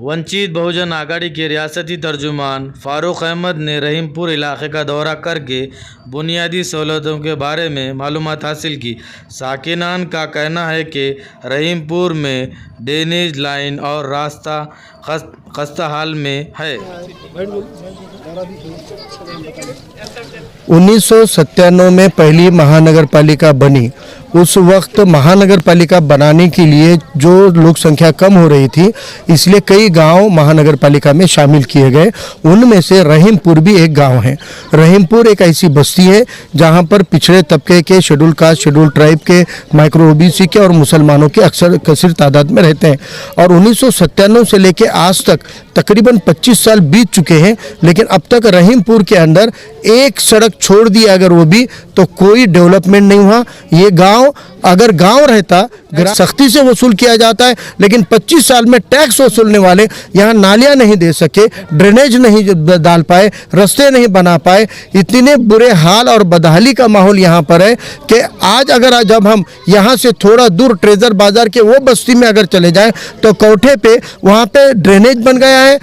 वंचित बहुजन आघाड़ी के रियासती तर्जुमान फारूक अहमद ने रहीमपुर इलाके का दौरा करके बुनियादी सहूलतों के बारे में मालूमात हासिल की। साकिनान का कहना है कि रहीमपुर में ड्रेनेज लाइन और रास्ता खस्ता हाल में है। 1997 में पहली महानगर पालिका बनी। उस वक्त महानगर पालिका बनाने के लिए जो लोक संख्या कम हो रही थी, इसलिए कई गांव महानगर पालिका में शामिल किए गए। उनमें से रहीमपुर भी एक गांव है। रहीमपुर एक ऐसी बस्ती है जहां पर पिछड़े तबके के, शेड्यूल कास्ट, शेड्यूल ट्राइब के, माइक्रो ओबीसी के और मुसलमानों के अक्सर कसीर तादाद में रहते हैं। और 1997 से लेकर आज तक तकरीबन 25 साल बीत चुके हैं, लेकिन अब तक रहीमपुर के अंदर एक सड़क छोड़ दी अगर वो भी, तो कोई डेवलपमेंट नहीं हुआ। ये गांव अगर गांव रहता, सख्ती से वसूल किया जाता है, लेकिन 25 साल में टैक्स वसूलने वाले यहाँ नालियाँ नहीं दे सके, ड्रेनेज नहीं डाल पाए, रास्ते नहीं बना पाए। इतने बुरे हाल और बदहाली का माहौल यहाँ पर है कि आज अगर जब हम यहाँ से थोड़ा दूर ट्रेजर बाजार के वो बस्ती में अगर चले जाएं तो कोठे पे वहाँ पे ड्रेनेज बन गया है,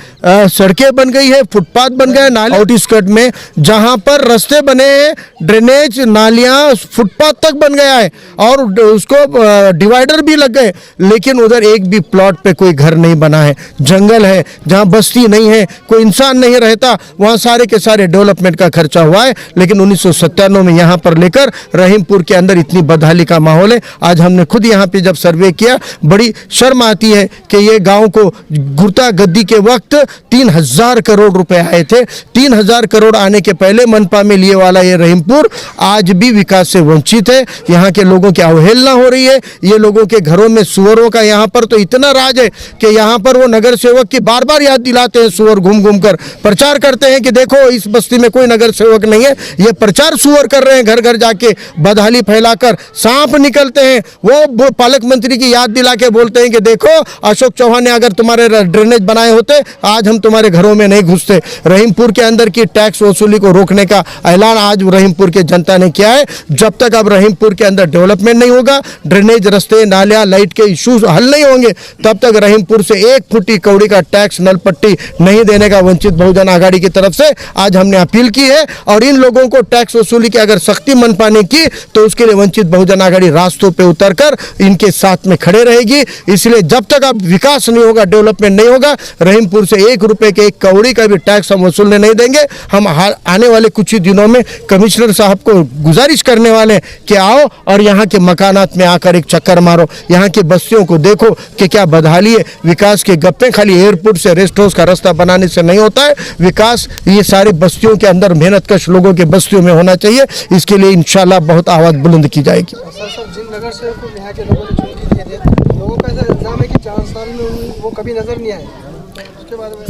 सड़कें बन गई है, फुटपाथ बन गया है। नाली आउटस्कर्ट में जहाँ पर रास्ते बने हैं, ड्रेनेज, नालियाँ, फुटपाथ तक बन गया है और उसको डिवाइडर भी लग गए, लेकिन उधर एक भी प्लॉट पे कोई घर नहीं बना है। जंगल है, जहाँ बस्ती नहीं है, कोई इंसान नहीं रहता, वहाँ सारे के सारे डेवलपमेंट का खर्चा हुआ है। लेकिन 1997 में यहाँ पर लेकर रहीमपुर के अंदर इतनी बदहाली का माहौल है। आज हमने खुद यहाँ पे जब सर्वे किया, बड़ी शर्म आती है कि ये गाँव को गुर्ता गद्दी के वक्त 3000 करोड़ रुपए आए थे। 3000 करोड़ आने के पहले मनपा में लिए वाला ये रहीमपुर आज भी विकास से वंचित है। यहाँ के लोगों की अवहेलना हो रही है। ये लोगों के घरों में सुअरों का यहाँ पर तो इतना राज है कि यहाँ पर वो नगर सेवक की बार बार याद दिलाते हैं। सुअर घूम घूम कर प्रचार करते हैं कि देखो इस बस्ती में कोई नगर सेवक नहीं है। ये प्रचार सुअर कर रहे हैं, घर घर जाके बदहाली फैलाकर। सांप निकलते हैं, वो पालक मंत्री की याद दिला के बोलते हैं कि देखो अशोक चौहान ने अगर तुम्हारे ड्रेनेज बनाए होते आज हम तुम्हारे घरों में नहीं घुसते। रहीमपुर के अंदर की टैक्स वसूली को रोकने का ऐलान आज रहीमपुर की जनता ने किया है। जब तक अब रहीमपुर के अंदर डेवलपमेंट नहीं होगा, ड्रेनेज, रास्ते, नालियाँ, लाइट के इश्यूज हल नहीं होंगे, तब तक रहीमपुर से एक फुटी कौड़ी का टैक्स, नल पट्टी नहीं देने का वंचित बहुजन आघाड़ी की तरफ से आज हमने अपील की है। और इन लोगों को टैक्स वसूली की अगर सख्ती मनपा ने की तो उसके लिए वंचित बहुजन आघाड़ी रास्तों पर उतरकर इनके साथ में खड़े रहेगी। इसलिए जब तक अब विकास नहीं होगा, डेवलपमेंट नहीं होगा, रहीमपुर से 1 रुपए के 1 कौड़ी का भी टैक्स हम वसूलने नहीं देंगे। हम आने वाले कुछ ही दिनों में कमिश्नर साहब को गुजारिश करने वाले कि आओ और यहाँ के मकानात में आकर एक चक्कर मारो, यहाँ की बस्तियों को देखो कि क्या बदहाली है। विकास के गप्पे खाली एयरपोर्ट से रेस्ट हाउस का रास्ता बनाने से नहीं होता है। विकास ये सारी बस्तियों के अंदर मेहनतकश लोगों के बस्तियों में होना चाहिए। इसके लिए इंशाल्लाह बहुत आवाज़ बुलंद की जाएगी। जिन नगर सेवकों को यहाँ के लोगों ने चुन के दिए थे, लोगों का ऐसा इल्जाम है कि 4 साल में वो कभी नजर नहीं आए।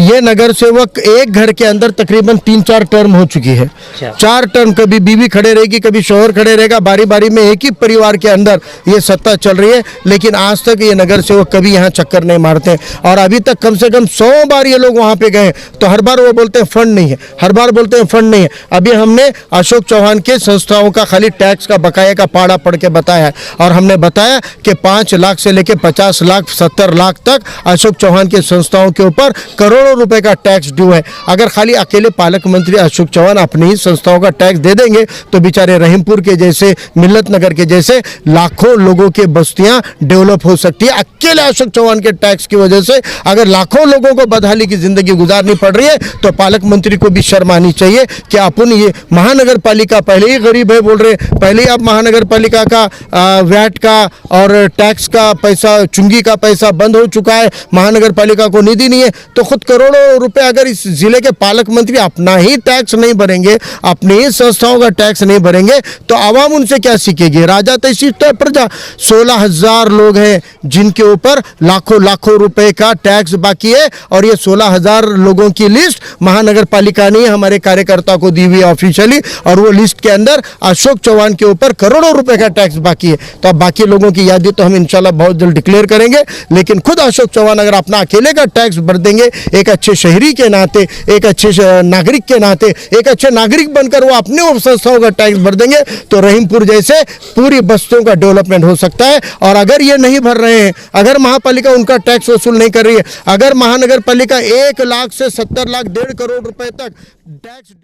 ये नगर सेवक एक घर के अंदर तकरीबन 3-4 टर्म हो चुकी है। 4 टर्म, कभी बीवी खड़े रहेगी, कभी शौहर खड़े रहेगा, बारी बारी में एक ही परिवार के अंदर ये सत्ता चल रही है। लेकिन आज तक ये नगर सेवक कभी यहाँ चक्कर नहीं मारते और अभी तक कम से कम 100 बार ये लोग वहाँ पे गए तो हर बार वो बोलते हैं फंड नहीं है, हर बार बोलते हैं फंड नहीं है। अभी हमने अशोक चौहान के संस्थाओं का खाली टैक्स का बकाया का पाड़ा पढ़ के बताया है और हमने बताया कि 5 लाख से लेकर 50 लाख, 70 लाख तक अशोक चौहान के संस्थाओं के ऊपर करोड़ों रुपए का टैक्स ड्यू है। अगर खाली अकेले पालक मंत्री अशोक चौहान अपनी ही संस्थाओं का टैक्स दे देंगे तो बेचारे रहीमपुर के जैसे, मिल्लत नगर के जैसे लाखों लोगों की बस्तियां डेवलप हो सकती है। अकेले अशोक चौहान के टैक्स की वजह से अगर लाखों लोगों को बदहाली की जिंदगी गुजारनी पड़ रही है तो पालक मंत्री को भी शर्म आनी चाहिए कि अपन ये महानगर पालिका पहले ही गरीब है बोल रहे, पहले ही आप महानगर पालिका का वैट का और टैक्स का पैसा, चुंगी का पैसा बंद हो चुका है, महानगर पालिका को निधि नहीं है। तो खुद करोड़ों रुपए अगर इस जिले के पालक मंत्री अपना ही टैक्स नहीं भरेंगे, अपनी ही संस्थाओं का टैक्स नहीं भरेंगे तो आवाम उनसे क्या सीखेगी। राजा तैसी तो प्रजा। 16,000 लोग हैं जिनके ऊपर लाखों लाखों रुपए का टैक्स बाकी है और ये 16,000 लोगों की लिस्ट महानगर पालिका ने हमारे कार्यकर्ता को दी हुई है ऑफिशियली और वो लिस्ट के अंदर अशोक चौहान के ऊपर करोड़ों रुपए का टैक्स बाकी है। तो अब बाकी लोगों की यादी तो हम इंशाल्लाह बहुत जल्द डिक्लेयर करेंगे, लेकिन खुद अशोक चौहान अगर अपना अकेले का टैक्स भर देंगे लिए एक अच्छे शहरी के नाते, एक अच्छे नागरिक के नाते, एक अच्छे नागरिक बनकर वो अपने संस्थाओं का टैक्स भर देंगे तो रहीमपुर जैसे पूरी बस्तियों का डेवलपमेंट हो सकता है। और अगर ये नहीं भर रहे हैं, अगर महापालिका उनका टैक्स वसूल नहीं कर रही है, अगर महानगर पालिका 1 लाख से 70 लाख 1.5 करोड़ रुपए तक टैक्स